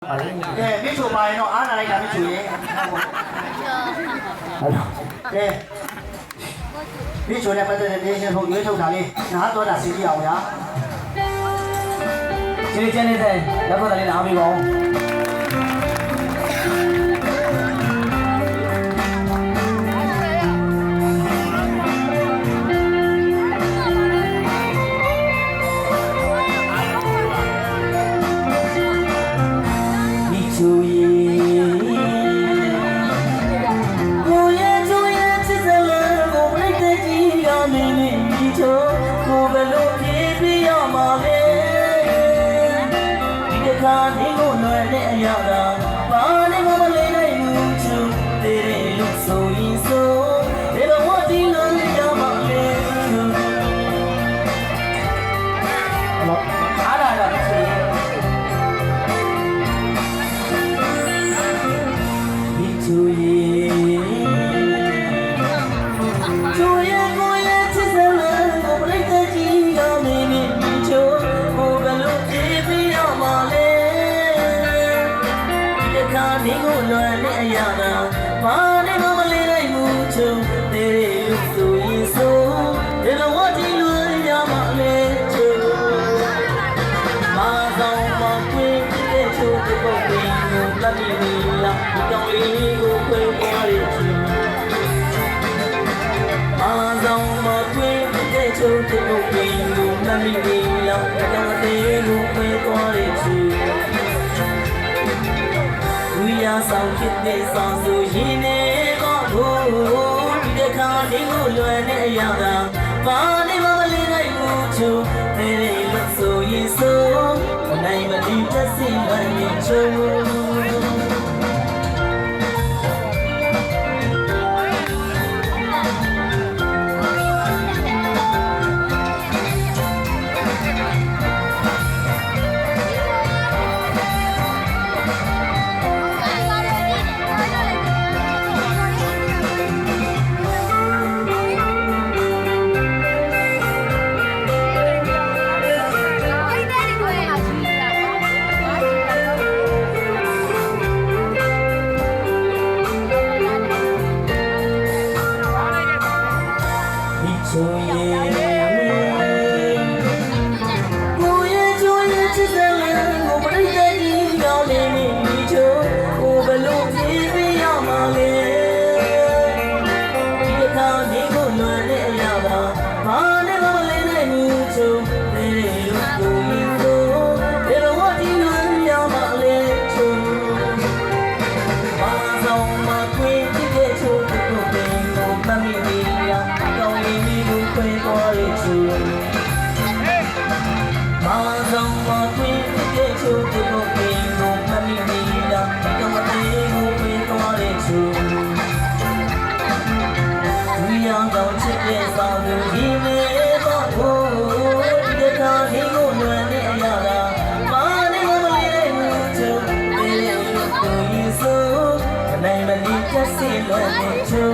မိချိုပါရင်တော့အားနာလိုက်တာမိချိုရဲ့မိချိုနဲ့ပတ်သက်တဲ့နေရှင်ထုတ်ရွေးထုတ်တာလေးနားတော်တာစီကြည့်အောင်ဗျာကျေးဇူးတင်တဲ့လက်ဖို့တလေးနားပေးပါဦးဆောင်ဖြစ်တဲ့ဆောင်ဆိုရင်တော့ဘိုးဒီတစ်ခါလေးကိုလွယ်နေရတာဘာနေမလေးနိုင်ဘူးချိုးတဲ့လို့ဆိုရင်ဆိုနိုင်မတိတက်စီမနေချိုးJust see what they do.